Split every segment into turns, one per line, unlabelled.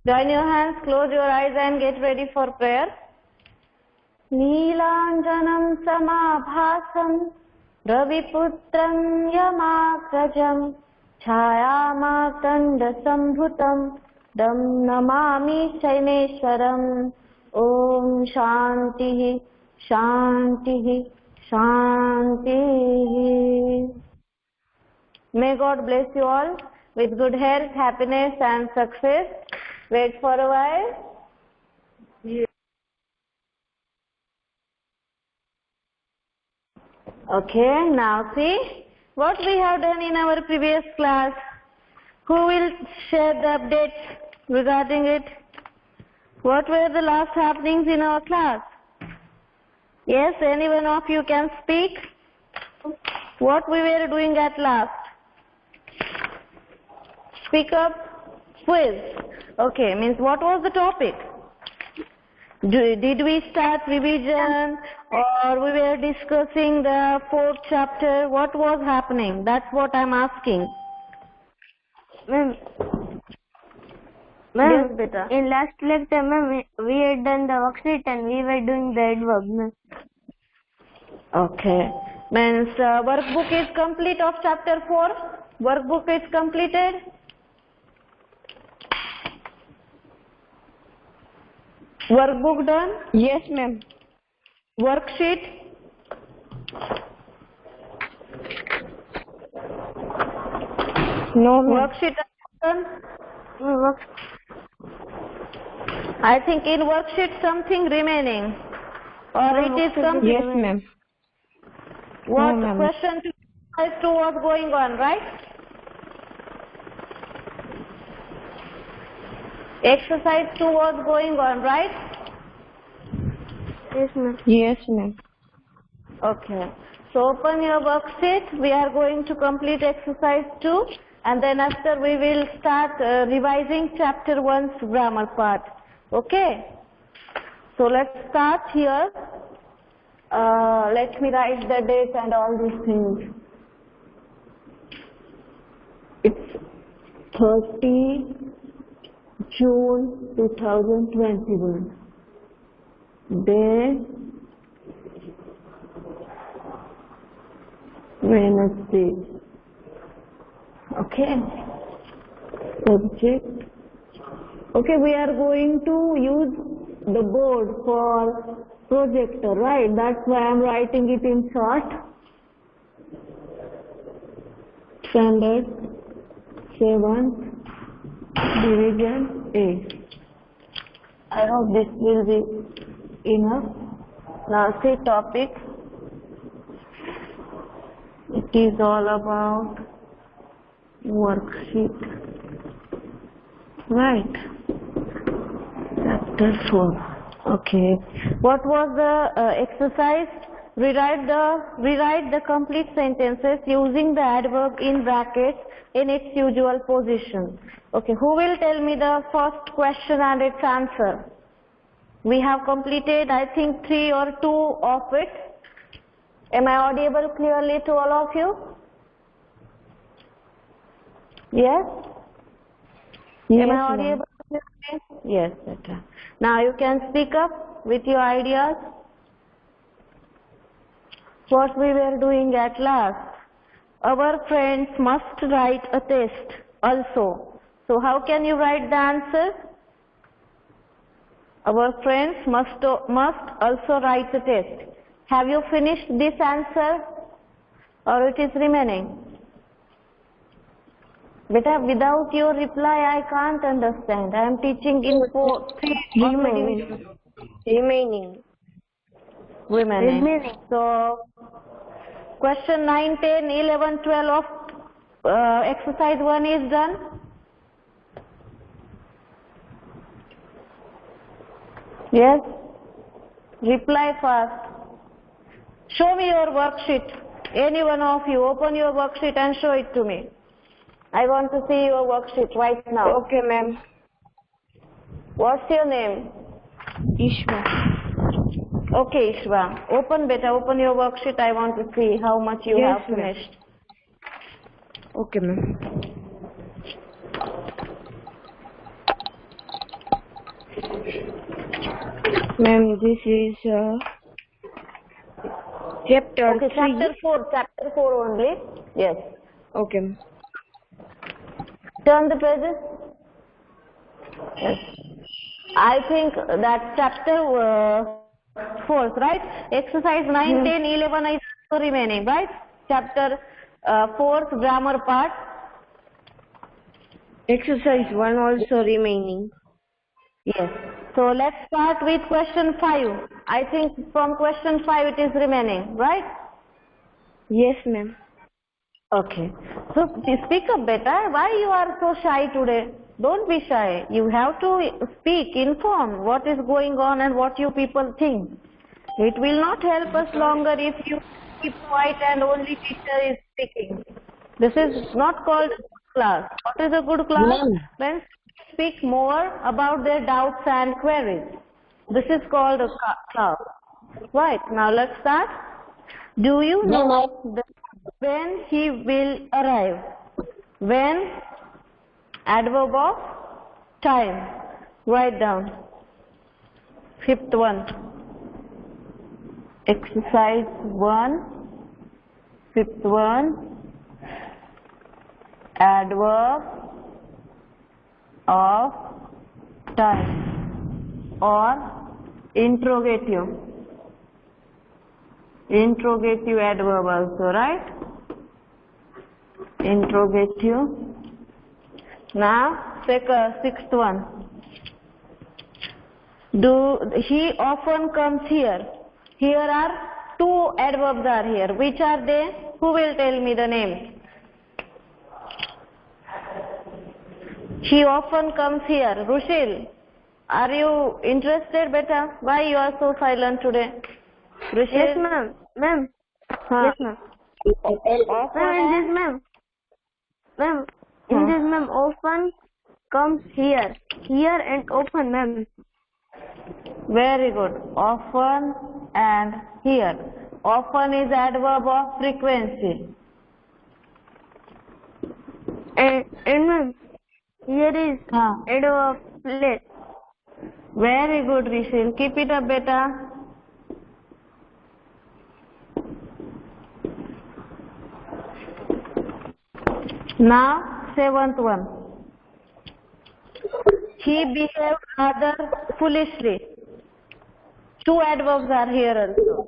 Join your hands, close your eyes and get ready for prayer. Neelanjanam samabhasam Raviputram Yamakrajam Chayamardanda Sambhutam Dam Namami Shaineshwaram. Om Shanti Shanti Shanti. May God bless you all with good health, happiness and success. Wait for a while. Okay, now see what we have done in our previous class. Who will share the updates regarding it? What were the last happenings in our class? Yes, any one of you can speak. What we were doing at last? Speak up. Quiz. Okay, means what was the topic? Did we start revision or we were discussing the 4th chapter? What was happening? That's what I'm asking.
Ma'am,
Yes, beta.
in last lecture, ma'am, we had done the worksheet and we were doing the adverb, ma'am.
Okay. Means workbook is complete of chapter 4. Workbook is completed. Workbook done?
Yes, ma'am.
Worksheet?
No, ma'am.
Worksheet done?
Work.
I think in worksheet something remaining. Or it is complete.
Yes, ma'am.
What
No, ma'am.
question 2 was going on, right? Exercise 2 was going on, right?
Yes, ma'am. Yes, ma'am.
Okay. So open your worksheet. We are going to complete exercise 2 and then after we will start revising chapter 1's grammar part. Okay. So let's start here. Let me write the date and all these things. It's 30 June 2021. Day Wednesday. Okay. Subject. Okay, we are going to use the board for projector, right? That's why I'm writing it in short. Standard 7th Division A. I hope this will be enough. Now see topic. It is all about worksheet. Right. Chapter 4. Okay. What was the exercise? Rewrite the complete sentences using the adverb in brackets in its usual position. Okay. Who will tell me the first question and its answer? We have completed, I think, 3 or 2 of it. Am I audible clearly to all of you? Yes?
Yes,
Am I audible clearly? Yes, better. Now you can speak up with your ideas. What we were doing at last. Our friends must write a test also. So how can you write the answer? Our friends must also write a test. Have you finished this answer or it is remaining? Beta, without your reply I can't understand. I am teaching in 3 remaining. So question 9, 10, 11, 12 of exercise 1 is done. Yes? Reply fast. Show me your worksheet. Any one of you, open your worksheet and show it to me. I want to see your worksheet right now.
Okay, ma'am.
What's your name?
Ishwa.
Okay, Ishwa. Open beta, open your worksheet. I want to see how much you
Yes,
have finished.
Okay, ma'am. Ma'am, this is chapter
Okay,
3.
chapter 4 only. Yes.
Okay.
Turn the pages. Yes. I think that chapter 4, right? Exercise 9, 10, 11 is also remaining, right? Chapter 4, grammar part.
Exercise 1 also remaining.
Yes. So let's start with question 5. I think from question 5 it is remaining, right?
Yes, ma'am.
Okay. So speak up better. Why you are so shy today? Don't be shy. You have to speak, inform what is going on and what you people think. It will not help us longer if you keep quiet and only teacher is speaking. This is not called a good class. What is a good class? When speak more about their doubts and queries. This is called a class. Right. Now let's start. Do you know when he will arrive? When? Adverb of time. Write down. Fifth one. Exercise 1. Fifth one. Adverb of time or interrogative. Interrogative adverb also, right? Interrogative. Now, take a sixth one. He often comes here. Here are two adverbs are here. Which are they? Who will tell me the names? He often comes here. Rushil, are you interested, beta? Why you are so silent today? Rushil?
Yes, ma'am. Ma'am. Yes, ma'am. Ma'am, in this, ma'am, often comes here. Here and often, ma'am.
Very good. Often and here. Often is adverb of frequency.
And ma'am, here is adverb of place.
Very good, Rishil. Keep it up, beta. Now, seventh one. He behaved rather foolishly. Two adverbs are here also.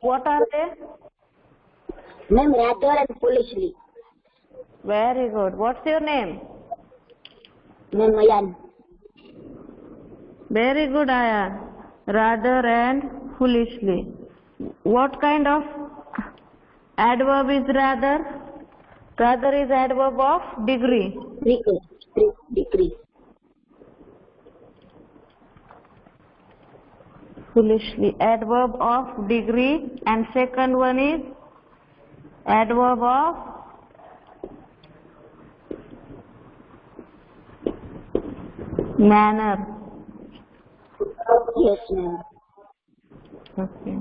What are they?
Ma'am, rather and foolishly.
Very good. What's your name?
Ma'am, Ayan.
Very good, Ayan. Rather and foolishly. What kind of adverb is rather? Rather is adverb of degree.
Degree.
Foolishly. Adverb of degree. And second one is adverb of manner.
Yes, ma'am.
Okay.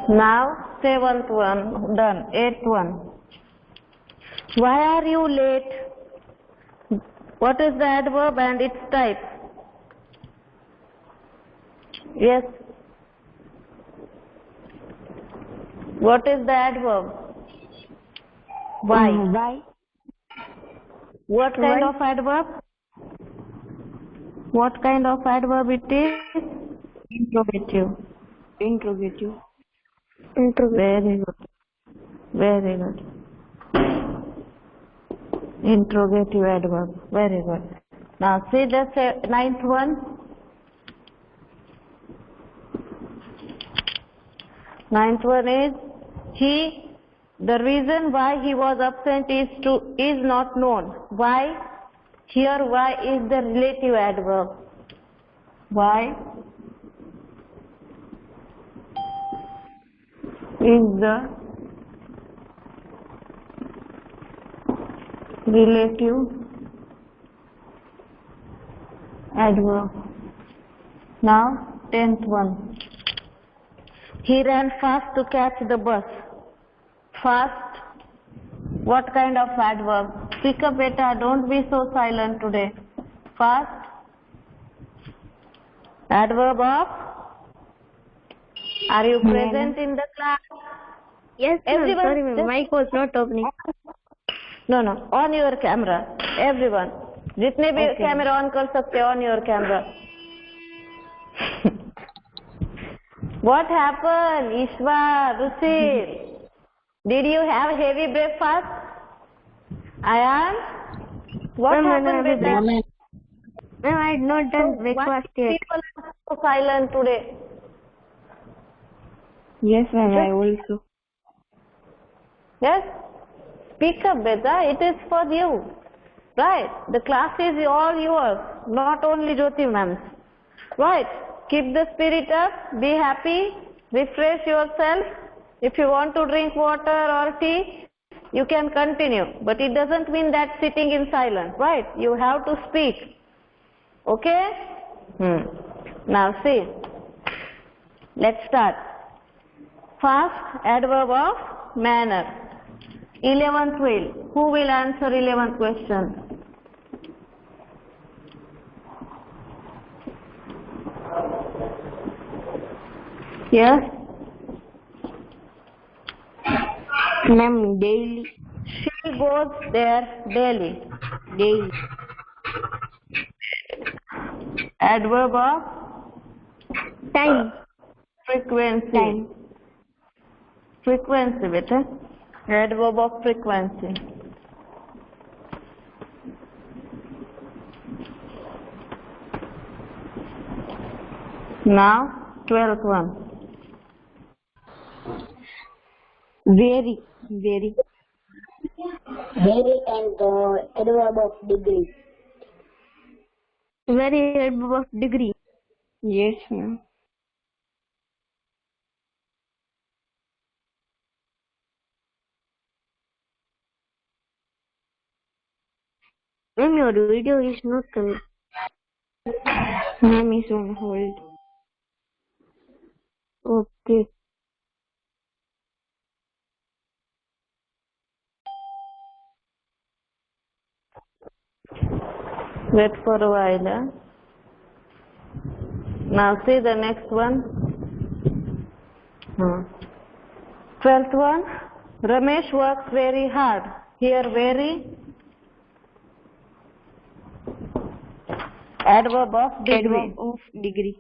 Now, seventh one done. Eighth one. Why are you late? What is the adverb and its type? Yes. What is the adverb? Why?
Why?
What kind of adverb? What kind of adverb it is? Interrogative.
Interrogative.
Very good. Very good. Interrogative adverb. Very good. Now see the ninth one. Ninth one is the reason why he was absent is not known. Why? Here why is the relative adverb. Why is the relative adverb. Now, 10th one. He ran fast to catch the bus. Fast. What kind of adverb? Speak up, beta. Don't be so silent today. Fast. Adverb of? Are you present in the class?
Yes, ma'am.
Everyone,
Sorry, ma'am.
just-
Mic was not opening.
No, on your camera. Everyone. जितने भी
Okay.
Camera on कर सकते हो, on your camera. What happened, Ishwar, Ruchir? Did you have heavy breakfast? Ayan? What
Ma'am,
happened with that?
Ma'am,
Ma'am, I had not done breakfast
Why
yet.
people are so silent today?
Yes, ma'am. I also.
Yes? Speak up, beta. It is for you. Right? The class is all yours, not only Jyoti ma'am's. Right? Keep the spirit up. Be happy. Refresh yourself. If you want to drink water or tea, you can continue. But it doesn't mean that sitting in silence. Right? You have to speak. Okay? Now see. Let's start. Fast, adverb of manner. 11th will. Who will answer 11th question? Yes?
Ma'am, daily.
She goes there daily.
Daily.
Adverb of
Time.
frequency.
Time.
Frequency, beta. Adverb of frequency. Now, 12th one.
Very. Very.
very and adverb of degree.
Very adverb of degree. Yes, ma'am. Ma'am, your video is not coming. Ma'am is on hold. Okay.
Wait for a while. Now see the next one. 12th one. Ramesh works very hard. Here very. Adverb of degree.
Adverb of degree.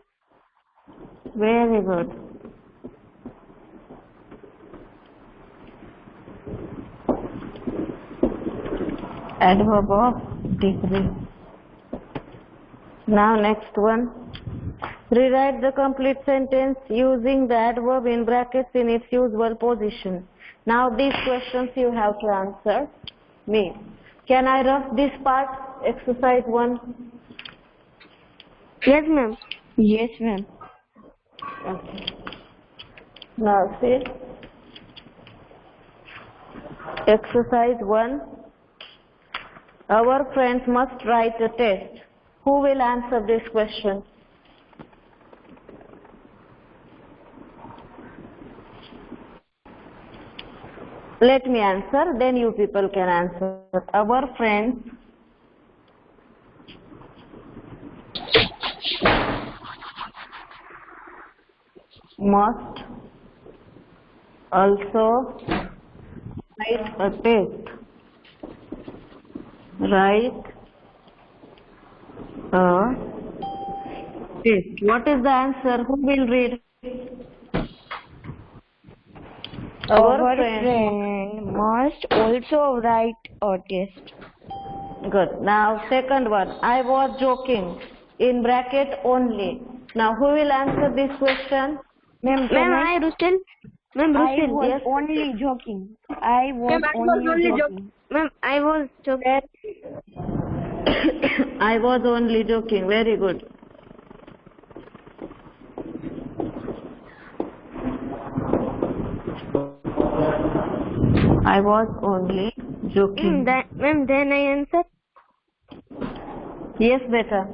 Very good. Adverb of degree. Now next one. Rewrite the complete sentence using the adverb in brackets in its usual position. Now these questions you have to answer me. Can I rough this part? Exercise 1.
Yes, ma'am. Yes, ma'am.
Okay. Now see. Exercise 1. Our friends must write a test. Who will answer this question? Let me answer, then you people can answer. Our friends must also write a test. Write a test. What is the answer? Who will read?
Our friend must also write a test.
Good. Now second one. I was joking. In bracket only. Now who will answer this question?
Ma'am, I Rustil. Ma'am,
I
Rustil.
was
Yes.
only joking. I was
Ma'am, I was
only
only
joking.
joking. Ma'am, I was joking.
I was only joking. Very good. I was only joking.
Ma'am, then I answer.
Yes, better.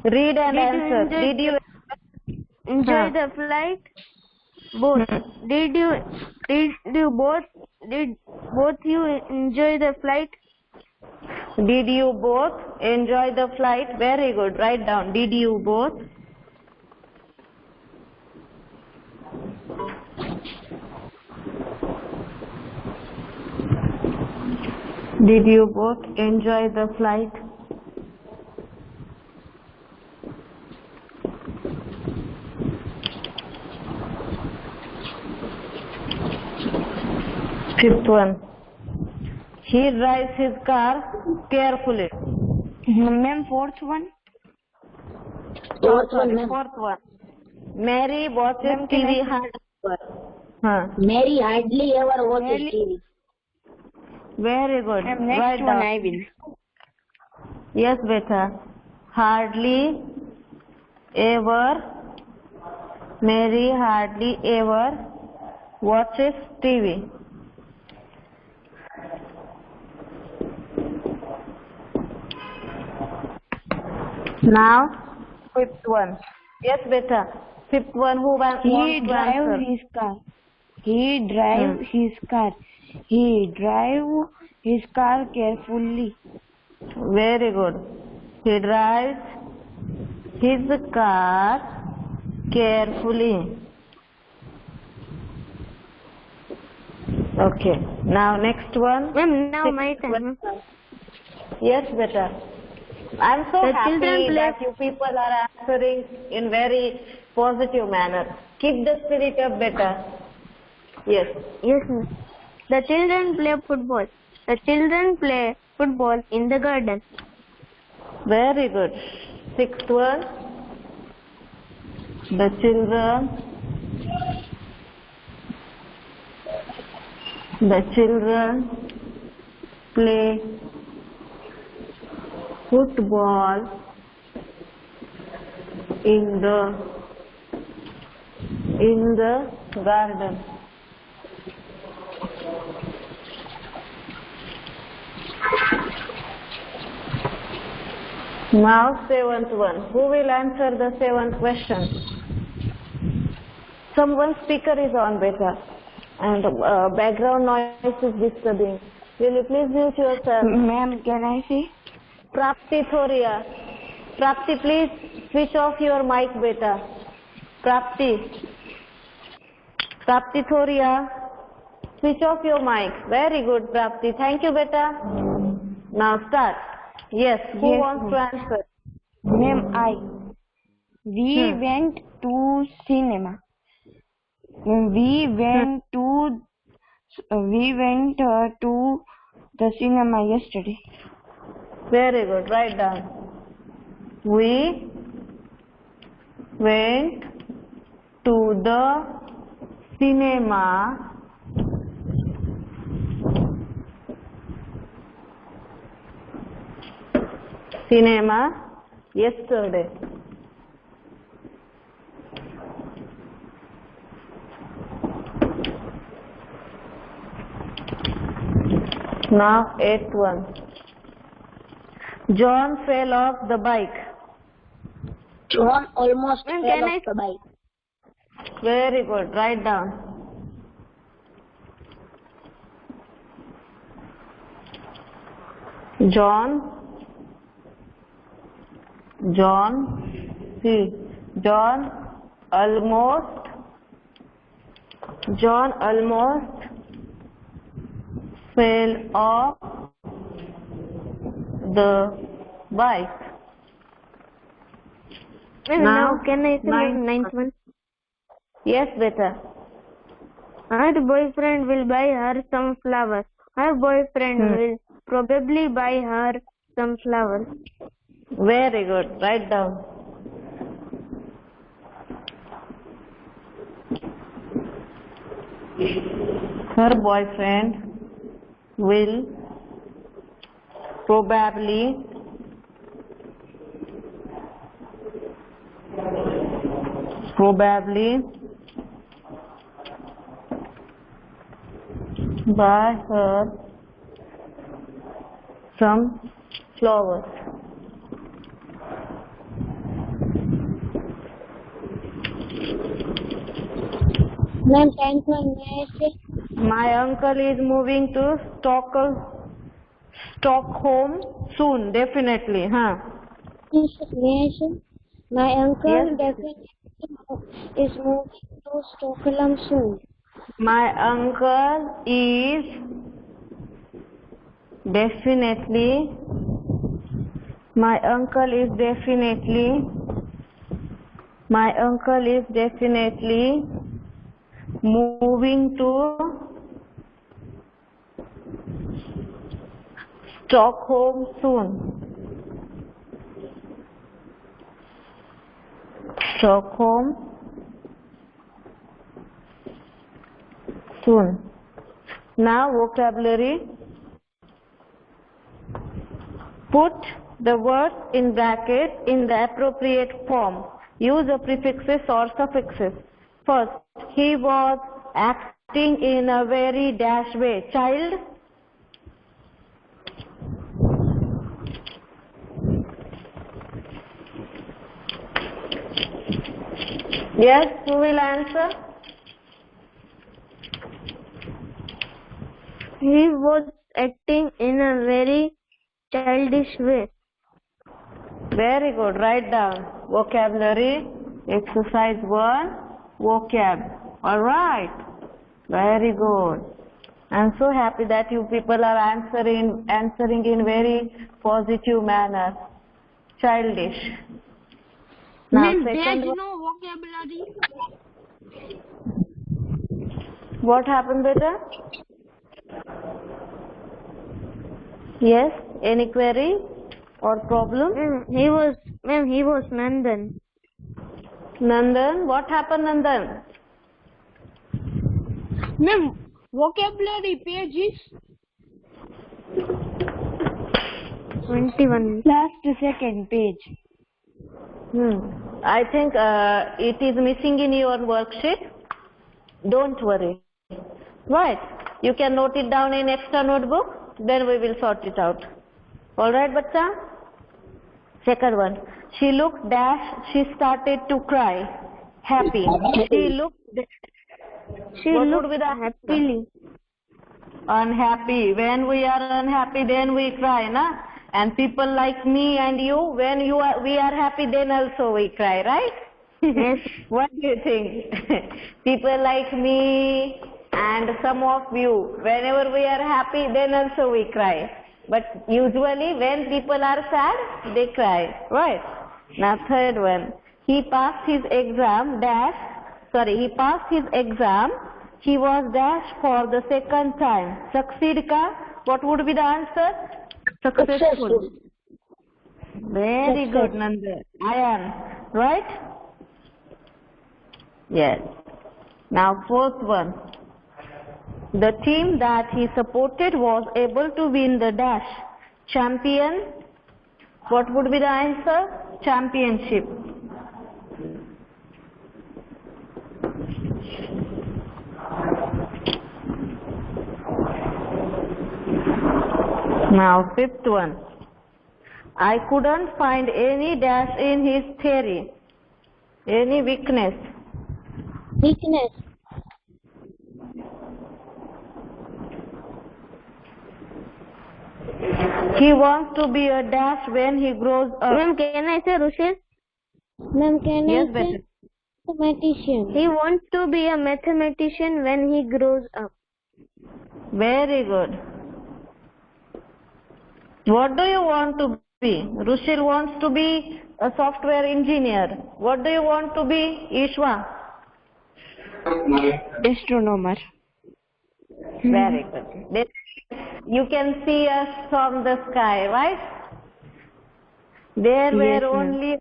Read and
Did you
answer.
enjoy
Did you?
Enjoy
Huh.
the flight. both. Did both you enjoy the flight?
Did you both enjoy the flight? Very good. Write down. Did you both? Did you both enjoy the flight? Fifth one. He drives his car carefully.
Ma'am, fourth one.
Fourth one, ma'am.
Fourth one. Mary watches
Ma'am, can
TV
I-
hard.
Mary hardly ever watches TV.
Very good.
Ma'am, next
Write
one
down.
I will.
Yes, beta. Hardly ever. Mary hardly ever watches TV. Now, fifth one. Yes, beta. Fifth one. Who wants
He
to
drive
answer?
his car. He drive his car. He drive his car carefully.
Very good. He drives his car carefully. Okay. Now next one.
Ma'am, now
Sixth
my turn.
question. Yes, beta. I'm so
The
happy
children play-
that you people are answering in very positive manner. Keep the spirit up, beta. Yes.
Yes, ma'am. The children play football. The children play football in the garden.
Very good. Sixth one. The children play football in the garden. Now seventh one. Who will answer the seventh question? Someone's speaker is on, beta, and background noise is disturbing. Will you please mute yourself?
Ma'am, can I see?
Prapti Thoria. Prapti, please switch off your mic, beta. Prapti Thoria, switch off your mic. Very good, Prapti. Thank you, beta. Now start. Yes, who
Yes,
wants to
ma'am.
answer?
Ma'am, I. We went to cinema. We went to the cinema yesterday.
Very good. Write down. We went to the cinema yesterday. Now eighth one. John fell off the bike.
John almost
Ma'am,
fell
can
off
I-
the bike.
Very good. Write down. John almost fell off the bike.
Ma'am,
Now,
now can I see
ninth
ninth one?
Yes, beta.
Her boyfriend will buy her some flowers. Her boyfriend will probably buy her some flowers.
Very good. Write down. Her boyfriend will probably buy her some flowers.
Ma'am, 10th one, may I say?
My uncle is moving to Stockholm soon, definitely, huh?
Yes, may I say? My uncle
Yes.
definitely is moving to Stockholm soon.
My uncle is definitely, my uncle is definitely moving to Stockholm soon. Stockholm soon. Now vocabulary. Put the words in brackets in the appropriate form. Use the prefixes or suffixes. First, he was acting in a very dash way. Child. Yes, who will answer?
He was acting in a very childish way.
Very good. Write down. Vocabulary. Exercise 1. Vocab. Alright. Very good. I'm so happy that you people are answering in very positive manner. Childish. Now
Ma'am,
second
there's
one.
no vocabulary.
What happened, beta? Yes. Any query or problem?
He was Nandan.
Nandan. What happened, Nandan?
Ma'am, vocabulary pages 21.
Last second page.
I think it is missing in your worksheet. Don't worry. Right. You can note it down in extra notebook. Then we will sort it out. Alright, bacha? Second one. She looked dash. She started to cry. Happy. She looked.
She
What
looked
would be the
happily.
Unhappy. When we are unhappy, then we cry, na? And people like me and you, when we are happy, then also we cry, right?
Yes.
What do you think? People like me and some of you, whenever we are happy, then also we cry. But usually when people are sad, they cry, right? Now third one. He passed his exam, he passed his exam. He was dash for the second time. Succeed ka? What would be the answer? Successful. Very good, Nanda. Ayan, right? Yes. Now fourth one. The team that he supported was able to win the dash. Champion. What would be the answer? Championship. Now fifth one. I couldn't find any dash in his theory. Any weakness.
Weakness.
He wants to be a dash when he grows up.
Ma'am, can I say Rushil?
Ma'am, can
Yes,
I
better.
say mathematician?
He wants to be a mathematician when he grows up.
Very good. What do you want to be? Rushil wants to be a software engineer. What do you want to be, Ishwa?
Astronomer.
Very good. Then you can see us from the sky, right? There were only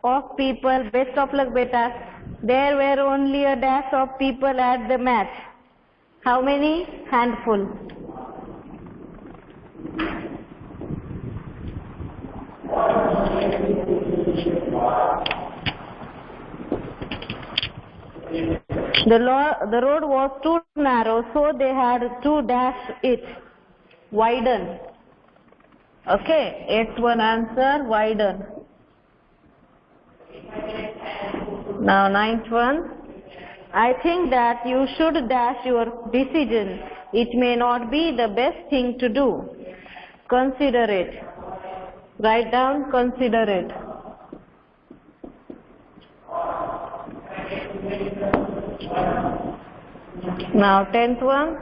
of people, best of luck beta, there were only a dash of people at the match. How many? Handful. The road was too narrow, so they had to dash it. Widen. Okay, eighth one answer, widen. Now ninth one. I think that you should dash your decision. It may not be the best thing to do. Consider it. Write down, consider it. Now, 10th one.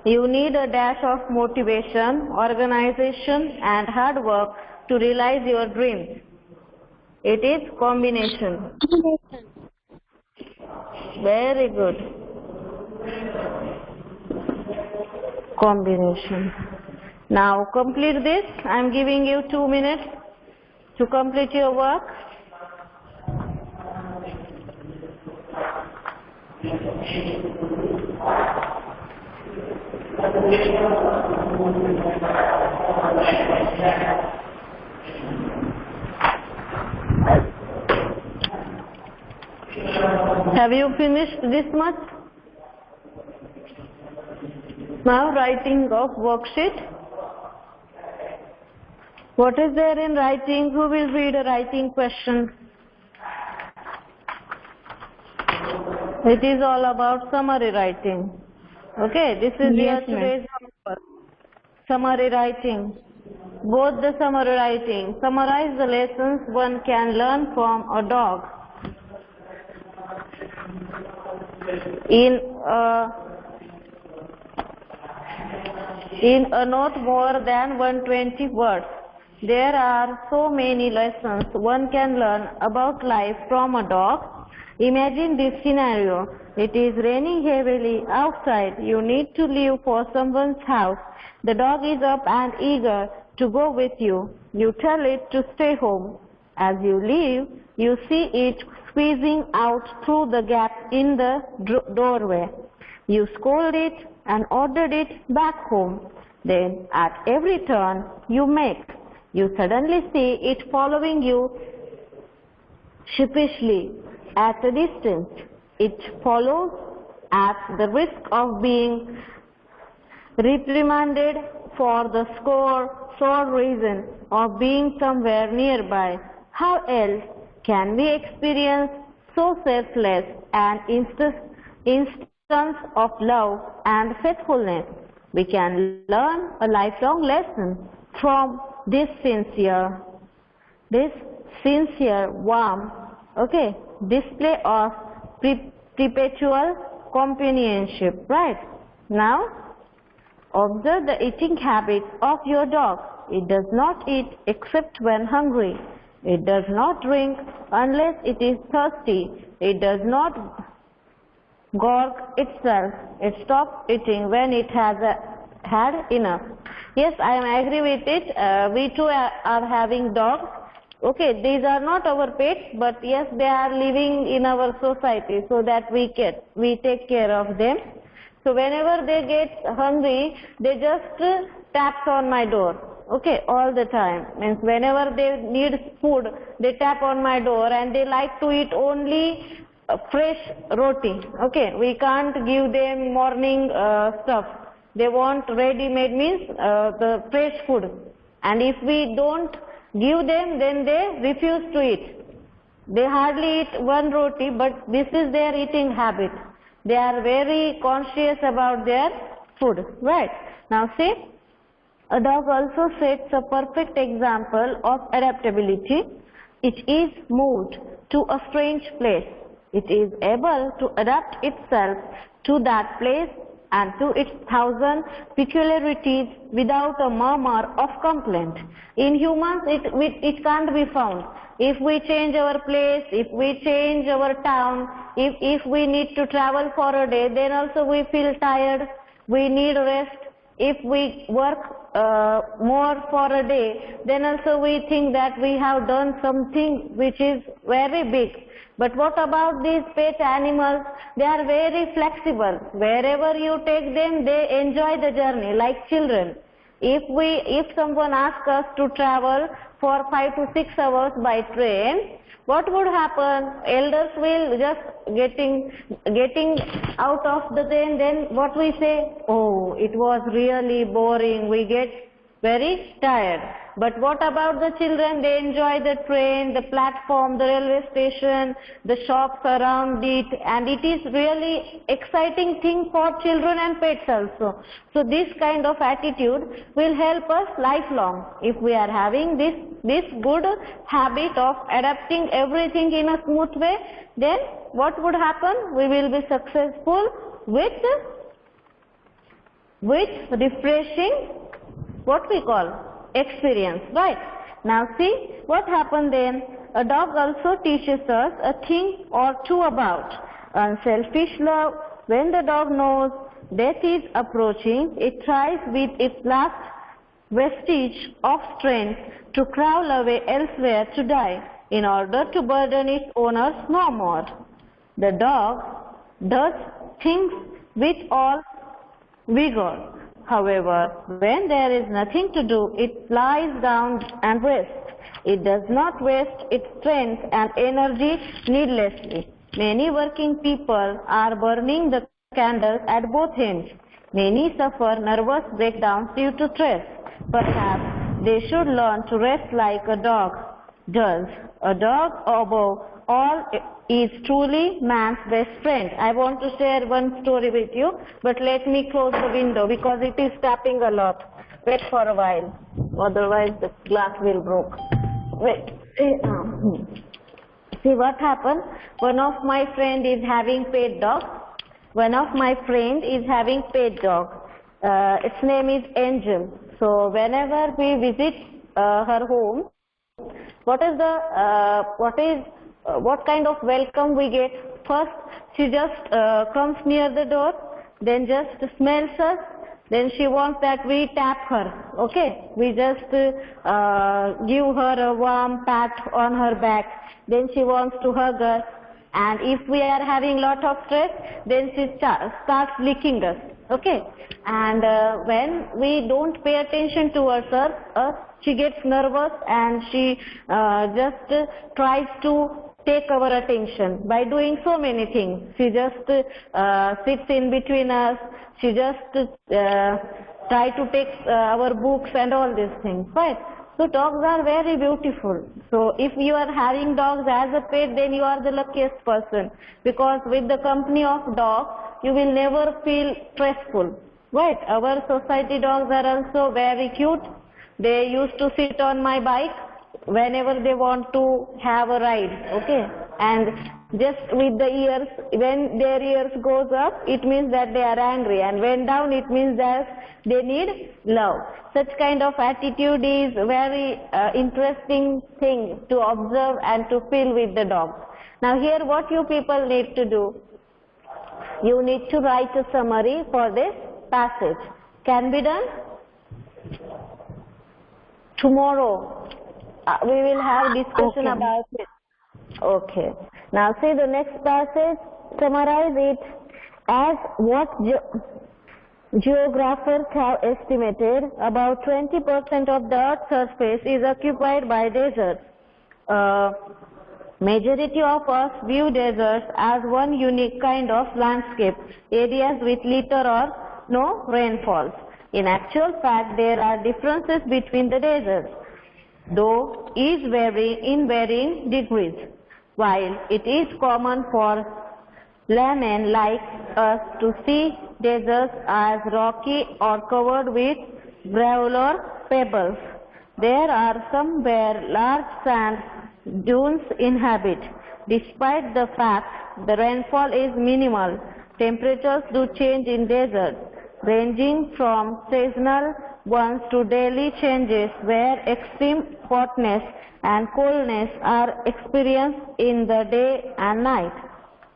You need a dash of motivation, organization and hard work to realize your dreams. It is combination. Very good. Combination. Now complete this. I am giving you 2 minutes to complete your work. Have you finished this much? Now writing of worksheet. What is there in writing? Who will read a writing question? It is all about summary writing. Okay, this is your today's homework. Summary writing. Both the summary writing. Summarize the lessons one can learn from a dog. In a not more than 120 words. There are so many lessons one can learn about life from a dog. Imagine this scenario. It is raining heavily outside. You need to leave for someone's house. The dog is up and eager to go with you. You tell it to stay home. As you leave, you see it squeezing out through the gap in the doorway. You scold it and ordered it back home. Then, at every turn you make, you suddenly see it following you sheepishly at a distance. It follows at the risk of being reprimanded for the sole reason of being somewhere nearby. How else can we experience so selfless an instance of love and faithfulness? We can learn a lifelong lesson from this sincere, warm, display of perpetual companionship, right? Now, observe the eating habits of your dog. It does not eat except when hungry. It does not drink unless it is thirsty. It does not gorge itself. It stops eating when it has had enough. Yes, I am agree with it. We too are having dogs. Okay, these are not our pets, but yes, they are living in our society, so that we take care of them. So whenever they get hungry, they just taps on my door. Okay, all the time. Means whenever they need food, they tap on my door, and they like to eat only fresh roti. Okay, we can't give them morning stuff. They want ready-made, means the fresh food. And if we don't give them, then they refuse to eat. They hardly eat one roti, but this is their eating habit. They are very conscious about their food, right? Now see, a dog also sets a perfect example of adaptability. It is moved to a strange place. It is able to adapt itself to that place and to its thousand peculiarities without a murmur of complaint. In humans, it can't be found. If we change our place, if we change our town, if we need to travel for a day, then also we feel tired, we need rest. If we work more for a day, then also we think that we have done something which is very big. But what about these pet animals? They are very flexible. Wherever you take them, they enjoy the journey like children. If someone asks us to travel for 5 to 6 hours by train, what would happen? Elders will just getting out of the train, then what we say? Oh, it was really boring. We get very tired. But what about the children? They enjoy the train, the platform, the railway station, the shops around it, and it is really exciting thing for children and pets also. So this kind of attitude will help us lifelong. If we are having this good habit of adapting everything in a smooth way, then what would happen? We will be successful with refreshing, what we call, experience, right? Now see what happened then. A dog also teaches us a thing or two about unselfish love. When the dog knows death is approaching, it tries with its last vestige of strength to crawl away elsewhere to die in order to burden its owners no more. The dog does things with all vigor. However, when there is nothing to do, it lies down and rests. It does not waste its strength and energy needlessly. Many working people are burning the candles at both ends. Many suffer nervous breakdowns due to stress. Perhaps they should learn to rest like a dog does. A dog, above all, is truly man's best friend. I want to share one story with you, but let me close the window because it is tapping a lot. Wait for a while, otherwise the glass will break. Wait. See what happened? One of my friend is having pet dog. Its name is Angel. So whenever we visit her home, what kind of welcome we get? First, she just comes near the door, then just smells us, then she wants that we tap her, okay? We just give her a warm pat on her back, then she wants to hug us, and if we are having lot of stress, then she starts licking us, okay? And when we don't pay attention towards her, she gets nervous and she just tries to take our attention by doing so many things. She just sits in between us. She just try to take our books and all these things, right? So dogs are very beautiful. So if you are having dogs as a pet, then you are the luckiest person, because with the company of dog, you will never feel stressful, right? Our society dogs are also very cute. They used to sit on my bike whenever they want to have a ride, okay? And just with the ears, when their ears goes up, it means that they are angry, and when down, it means that they need love. Such kind of attitude is very interesting thing to observe and to feel with the dogs. Now here what you people need to do, you need to write a summary for this passage. Can be done? Tomorrow we will have discussion about it. Okay. Now see the next passage, summarize it as what geographers have estimated about 20% of the Earth's surface is occupied by deserts. Majority of us view deserts as one unique kind of landscape, areas with little or no rainfalls. In actual fact, there are differences between the deserts, though each vary in varying degrees. While it is common for laymen like us to see deserts as rocky or covered with gravel or pebbles, there are some where large sand dunes inhabit. Despite the fact the rainfall is minimal, temperatures do change in deserts, ranging from seasonal ones to daily changes where extreme hotness and coldness are experienced in the day and night.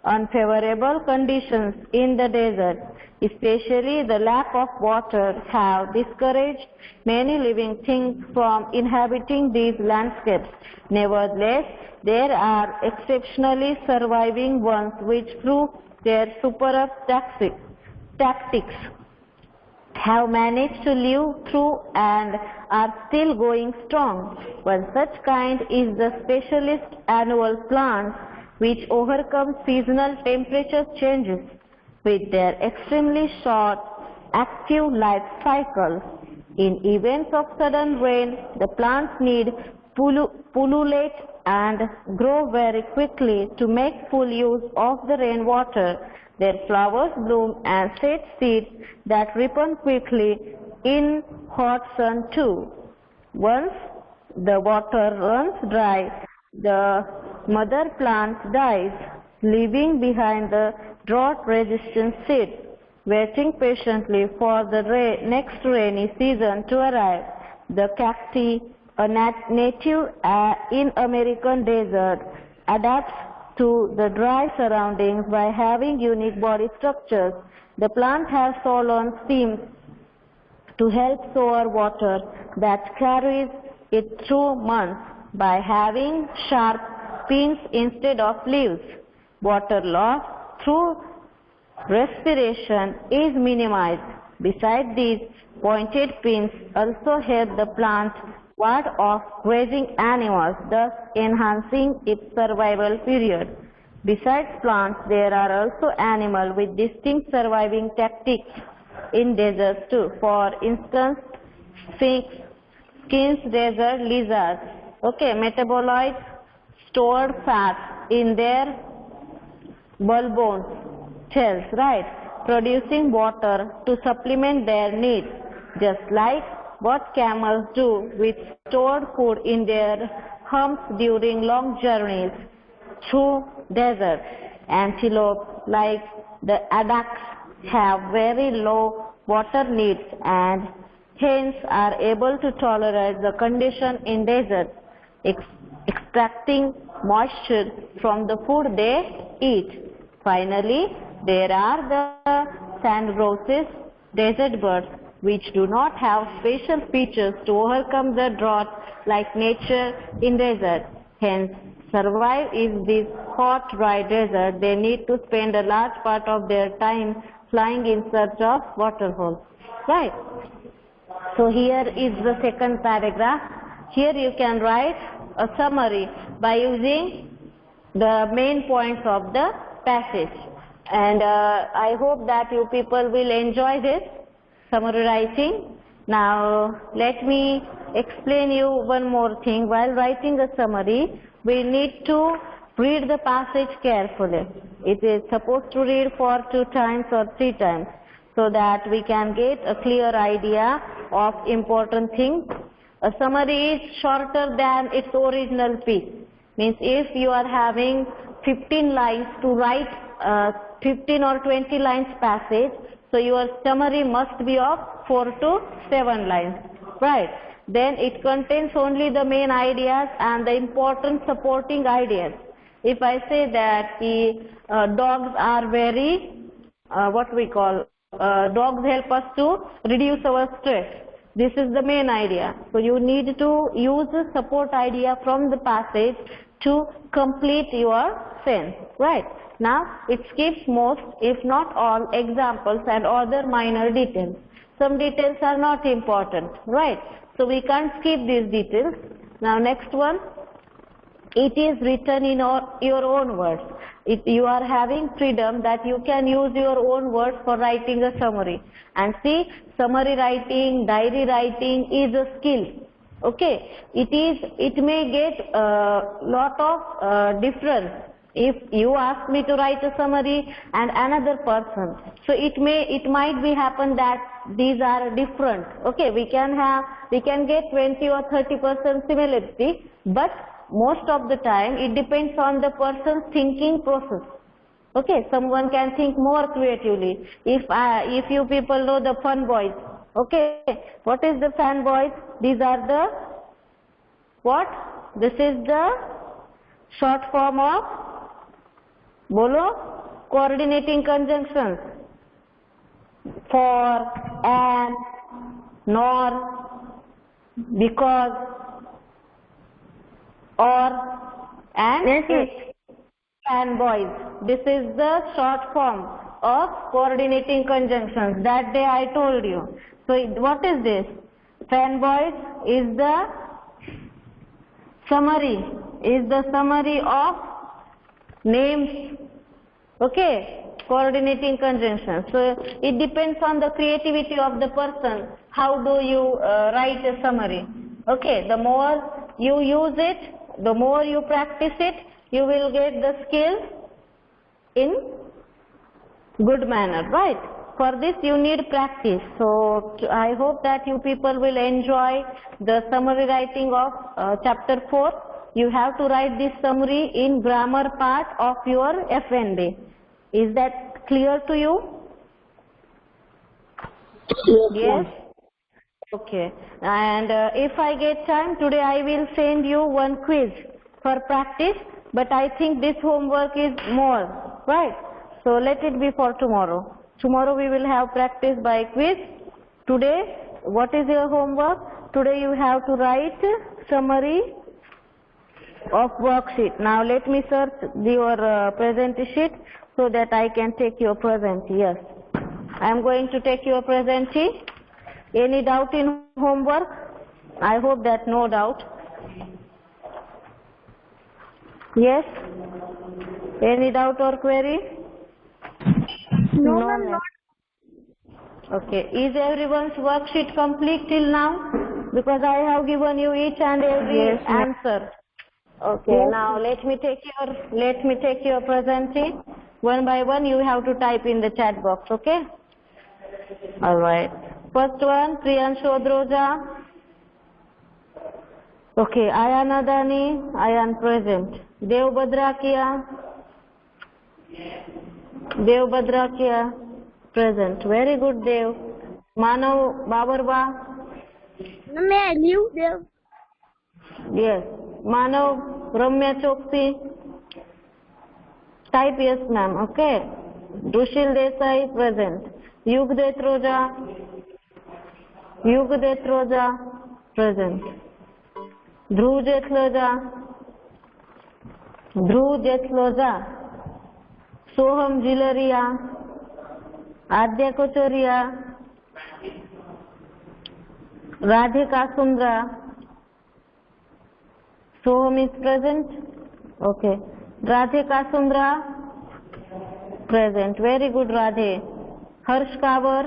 Unfavorable conditions in the desert, especially the lack of water, have discouraged many living things from inhabiting these landscapes. Nevertheless, there are exceptionally surviving ones which, through their superb tactics, have managed to live through and are still going strong. One such kind is the specialist annual plants which overcome seasonal temperature changes. With their extremely short active life cycles, In events of sudden rain, the plants need pullulate and grow very quickly to make full use of the rainwater. Their flowers bloom and set seeds that ripen quickly in hot sun too. Once the water runs dry, the mother plant dies, leaving behind the drought-resistant seeds, waiting patiently for the next rainy season to arrive. The cacti, a native in American desert, adapts to the dry surroundings by having unique body structures. The plant has swollen stems to help store water that carries it through months by having sharp pins instead of leaves. Water loss through respiration is minimized. Besides these, pointed pins also help the plant ward off grazing animals, thus enhancing its survival period. Besides plants, there are also animals with distinct surviving tactics in deserts too. For instance, skins desert lizards, metabolites stored fat in their bulbous cells, right, producing water to supplement their needs, just like what camels do with stored food in their humps during long journeys through deserts. Antelope, like the addax, have very low water needs and hence are able to tolerate the condition in deserts, extracting moisture from the food they eat. Finally, there are the sandgrosses, desert birds, which do not have special features to overcome the drought like nature in desert. Hence, survive in this hot, dry desert, they need to spend a large part of their time flying in search of waterholes. Right? So here is the second paragraph. Here you can write a summary by using the main points of the passage. And I hope that you people will enjoy this summary writing. Now let me explain you one more thing. While writing a summary, we need to read the passage carefully. It is supposed to read for 2 times or 3 times so that we can get a clear idea of important things. A summary is shorter than its original piece. Means if you are having 15 lines to write 15 or 20 lines passage, so your summary must be of 4 to 7 lines, right? Then it contains only the main ideas and the important supporting ideas. If I say that the dogs are very, dogs help us to reduce our stress. This is the main idea. So you need to use the support idea from the passage to complete your sense, right? Now it skips most, if not all, examples and other minor details. Some details are not important, right? So we can't skip these details. Now next one, it is written in your own words. You are having freedom that you can use your own words for writing a summary. And see, summary writing, diary writing is a skill. Okay, it may get a lot of difference if you ask me to write a summary and another person. So it might be happen that these are different. Okay, we can get 20 or 30% similarity, but most of the time it depends on the person's thinking process. Okay, someone can think more creatively. If you people know the fun boys, okay, what is the fun boys? These are the what? This is the short form of bolo coordinating conjunctions. For, and, nor, because, or, and if. And boys. This is the short form of coordinating conjunctions. That day I told you. So what is this? Fanboys is the summary of names, Okay, coordinating conjunctions. So it depends on the creativity of the person. How do you write a summary? Okay, the more you use it, the more you practice it, you will get the skill in good manner, right? For this you need practice. So I hope that you people will enjoy the summary writing of chapter 4. You have to write this summary in grammar part of your FND. Is that clear to you? Yes? Okay. And if I get time, today I will send you one quiz for practice, but I think this homework is more, right? So let it be for tomorrow. Tomorrow we will have practice by quiz. Today, what is your homework? Today you have to write summary of worksheet. Now let me search your present sheet so that I can take your present. Yes, I am going to take your present. Any doubt in homework? I hope that no doubt. Yes? Any doubt or query?
No,
No,
ma'am,
ma'am. Okay. Is everyone's worksheet complete till now? Because I have given you each and every
Yes, ma'am.
answer. Okay. Now let me take your presentee. One by one, you have to type in the chat box. Okay. All right. First one, Priyanshu Odroja. Okay. Ayan Adani. Ayan present. Dev Badrakia. Dev Badrakia present. Very good, Dev. Manav Babarba.
may I leave there?
Yes. Manav Ramya Choksi. Type yes, ma'am. Okay. Dushil Desai present. Yugdet Roja. Yugdet Roja present. Dhruv Jetloja. Dhruv Jetloja. Soham Jilaria. Adya Kochoria. Radhika Sundra. Soham is present. Okay. Radhika Sundra present. Very good, Radhe. Harsh Kavar.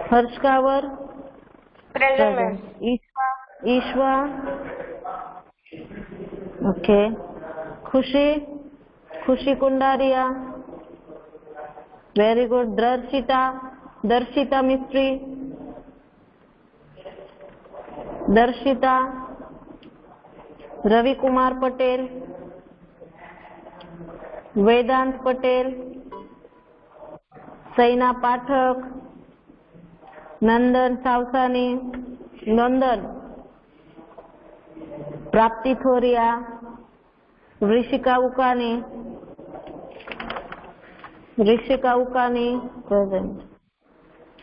Harsh Kavar present. Ishwa. Okay. Khushi Kundaria. Very good. Darshita Mistry. Darshita. Ravi Kumar Patel. Vedant Patel. Saina Pathak. Nandan Savsani. Nandan. Prapti Thoria. Rishika Ukani present.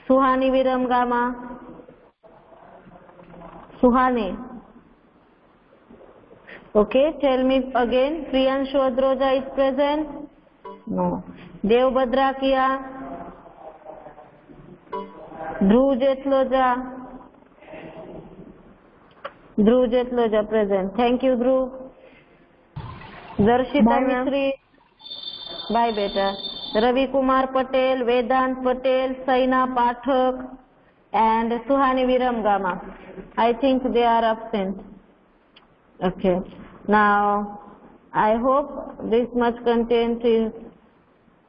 Suhani Viramgama. Suhani. Okay, tell me again. Priyanshu Adroja is present? No. Dev Badrakia. Dhruv Jetloja. Dhruv Jetloja present. Thank you, Dhruv. Darshita
Bye, ma'am.
Mistry. Bye, beta. Ravi Kumar Patel, Vedant Patel, Saina Pathak, and Suhani Viramgama. I think they are absent. Okay. Now, I hope this much content is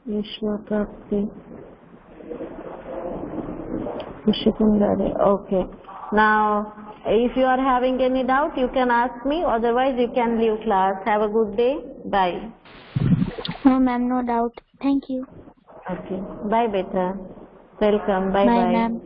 Vishwakapti. Okay. Now, if you are having any doubt, you can ask me. Otherwise, you can leave class. Have a good day. Bye.
No, ma'am, no doubt. Thank you.
Okay. Bye, beta. Welcome. Bye,
Bye,
bye.
ma'am.